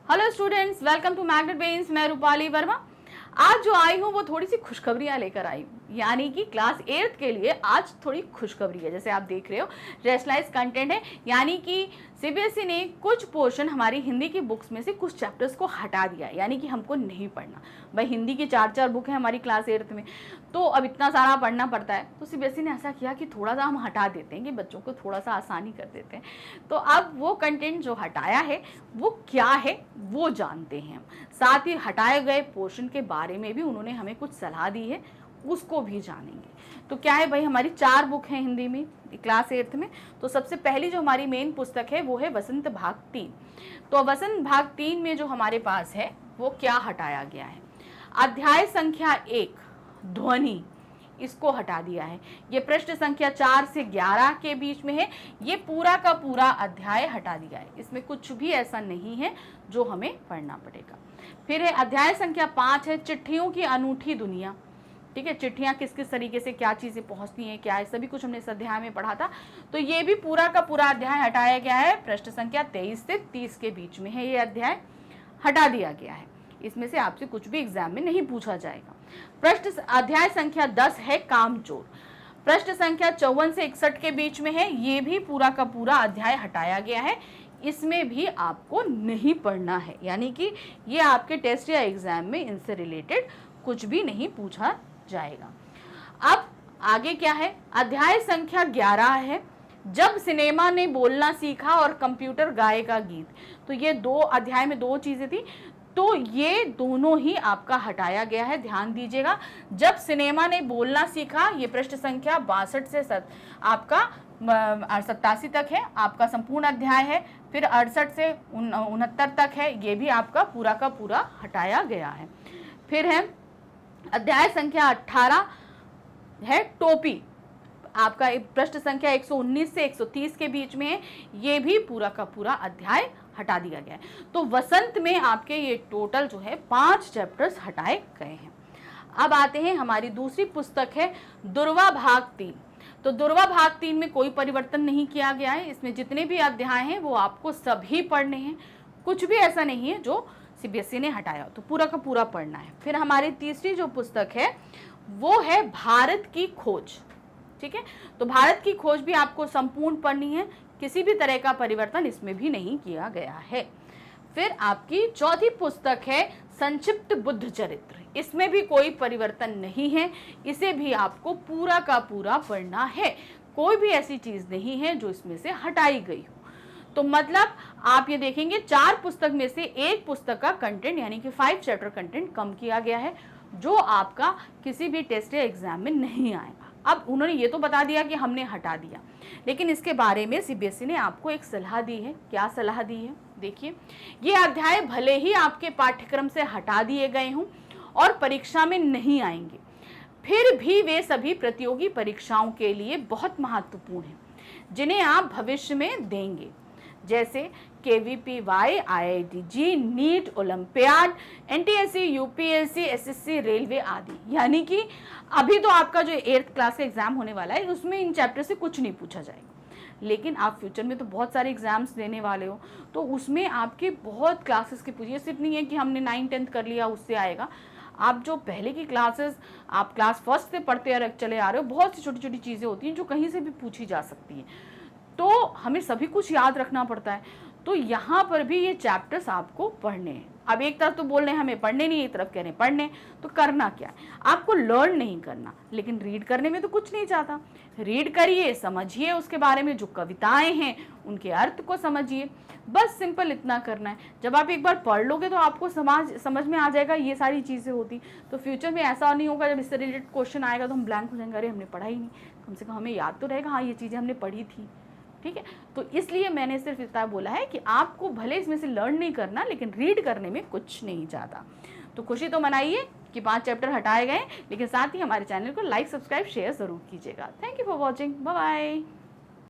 Hello students, welcome to magnet brains. मैं रूपाली वर्मा। आज जो आई हूँ वो थोड़ी सी खुशखबरियाँ लेकर आई हूँ, यानी कि क्लास 8th के लिए आज थोड़ी खुशखबरी है। जैसे आप देख रहे हो रेशनलाइज कंटेंट है, यानी कि सीबीएसई ने कुछ पोर्शन हमारी हिंदी की बुक्स में से कुछ चैप्टर्स को हटा दिया है, यानी कि हमको नहीं पढ़ना। भाई हिंदी की 4 बुक है हमारी क्लास 8th में, तो अब इतना सारा पढ़ना पड़ता है, तो सीबीएसई ने ऐसा किया कि थोड़ा सा हम हटा देते हैं कि बच्चों को थोड़ा सा आसानी कर देते हैं। तो अब वो कंटेंट जो हटाया है वो क्या है वो जानते हैं हम। साथ ही हटाए गए पोर्शन के बारे में भी उन्होंने हमें कुछ सलाह दी है, उसको भी जानेंगे। तो क्या है भाई, हमारी 4 बुक हैं हिंदी में क्लास 8th में। तो सबसे पहली जो हमारी मेन पुस्तक है वो है वसंत भाग 3। तो वसंत भाग 3 में जो हमारे पास है वो क्या हटाया गया है, अध्याय संख्या 1 ध्वनि, इसको हटा दिया है। ये पृष्ठ संख्या 4 से 11 के बीच में है, ये पूरा का पूरा अध्याय हटा दिया है। इसमें कुछ भी ऐसा नहीं है जो हमें पढ़ना पड़ेगा। फिर है अध्याय संख्या 5 है चिट्ठियों की अनूठी दुनिया। ठीक है, चिट्ठियां किस किस तरीके से क्या चीजें पहुंचती हैं, क्या है, सभी कुछ हमने इस अध्याय में पढ़ा था। तो ये भी पूरा का पूरा अध्याय हटाया गया है। पृष्ठ संख्या 23 से 30 के बीच में है, ये अध्याय हटा दिया गया है। इसमें से आपसे कुछ भी एग्जाम में नहीं पूछा जाएगा। पृष्ठ अध्याय संख्या 10 है कामचोर, पृष्ठ संख्या 54 से 61 के बीच में है। ये भी पूरा का पूरा अध्याय हटाया गया है, इसमें भी आपको नहीं पढ़ना है, यानी कि ये आपके टेस्ट या एग्जाम में इनसे रिलेटेड कुछ भी नहीं पूछा जाएगा। अब आगे क्या है, अध्याय संख्या 11 है जब सिनेमा ने बोलना सीखा और कंप्यूटर गाएगा गीत। तो ये दो अध्याय में दो चीजें थी, तो ये दोनों ही आपका हटाया गया है, ध्यान दीजिएगा। जब सिनेमा ने बोलना सीखा, ये पृष्ठ संख्या 62 से आपका 87 तक है, आपका संपूर्ण अध्याय है। फिर 68 से 69 तक है, ये भी आपका पूरा का पूरा हटाया गया है। फिर है अध्याय संख्या 18 है टोपी, आपका पृष्ठ संख्या 119 से 130 के बीच में है, ये भी पूरा का पूरा अध्याय हटा दिया गया है। तो वसंत में आपके ये टोटल जो है 5 चैप्टर्स हटाए गए हैं। अब आते हैं हमारी दूसरी पुस्तक है दुर्वा भाग 3। तो दुर्वा भाग 3 में कोई परिवर्तन नहीं किया गया है। इसमें जितने भी अध्याय हैं वो आपको सभी पढ़ने हैं, कुछ भी ऐसा नहीं है जो सीबीएसई ने हटाया, तो पूरा का पूरा पढ़ना है। फिर हमारी तीसरी जो पुस्तक है वो है भारत की खोज। ठीक है, तो भारत की खोज भी आपको संपूर्ण पढ़नी है, किसी भी तरह का परिवर्तन इसमें भी नहीं किया गया है। फिर आपकी चौथी पुस्तक है संक्षिप्त बुद्ध चरित्र, इसमें भी कोई परिवर्तन नहीं है, इसे भी आपको पूरा का पूरा पढ़ना है। कोई भी ऐसी चीज नहीं है जो इसमें से हटाई गई हो। तो मतलब आप ये देखेंगे 4 पुस्तक में से एक पुस्तक का कंटेंट यानी कि 5 चैप्टर कंटेंट कम किया गया है, जो आपका किसी भी टेस्ट या एग्जाम में नहीं आएगा। अब उन्होंने ये तो बता दिया कि हमने हटा दिया, लेकिन इसके बारे में सीबीएसई ने आपको एक सलाह दी है। क्या सलाह दी है, देखिए, ये अध्याय भले ही आपके पाठ्यक्रम से हटा दिए गए हों और परीक्षा में नहीं आएंगे, फिर भी वे सभी प्रतियोगी परीक्षाओं के लिए बहुत महत्वपूर्ण हैं, जिन्हें आप भविष्य में देंगे, जैसे KVPY, IITG, NEET, olympiad, NTSC, UPSC, SSC, railway आदि। यानी कि अभी तो आपका जो 8th क्लास का एग्जाम होने वाला है उसमें इन चैप्टर से कुछ नहीं पूछा जाएगा, लेकिन आप फ्यूचर में तो बहुत सारे एग्जाम्स देने वाले हो, तो उसमें आपके बहुत क्लासेस के पूछिए। सिर्फ नहीं है कि हमने 9th 10th कर लिया उससे आएगा। आप जो पहले की क्लासेस आप क्लास 1st से पढ़ते चले आ रहे हो, बहुत सी छोटी छोटी चीज़ें होती हैं जो कहीं से भी पूछी जा सकती हैं, तो हमें सभी कुछ याद रखना पड़ता है। तो यहाँ पर भी ये चैप्टर्स आपको पढ़ने हैं। अब एक तरफ तो बोल रहे हैं हमें पढ़ने नहीं, एक तरफ कह रहे हैं पढ़ने, तो करना क्या है, आपको लर्न नहीं करना, लेकिन रीड करने में तो कुछ नहीं जाता। रीड करिए, समझिए उसके बारे में, जो कविताएं हैं उनके अर्थ को समझिए, बस सिंपल इतना करना है। जब आप एक बार पढ़ लोगे तो आपको समझ में आ जाएगा ये सारी चीज़ें होती। तो फ्यूचर में ऐसा नहीं होगा जब इससे रिलेटेड क्वेश्चन आएगा तो हम ब्लैंक हो जाएंगे, अरे हमने पढ़ा ही नहीं। कम से कम हमें याद तो रहेगा, हाँ ये चीज़ें हमने पढ़ी थी। ठीक है, तो इसलिए मैंने सिर्फ इतना बोला है कि आपको भले इसमें से लर्न नहीं करना, लेकिन रीड करने में कुछ नहीं जाता। तो खुशी तो मनाइए कि 5 चैप्टर हटाए गए, लेकिन साथ ही हमारे चैनल को लाइक, सब्सक्राइब, शेयर जरूर कीजिएगा। Thank you for watching, bye bye.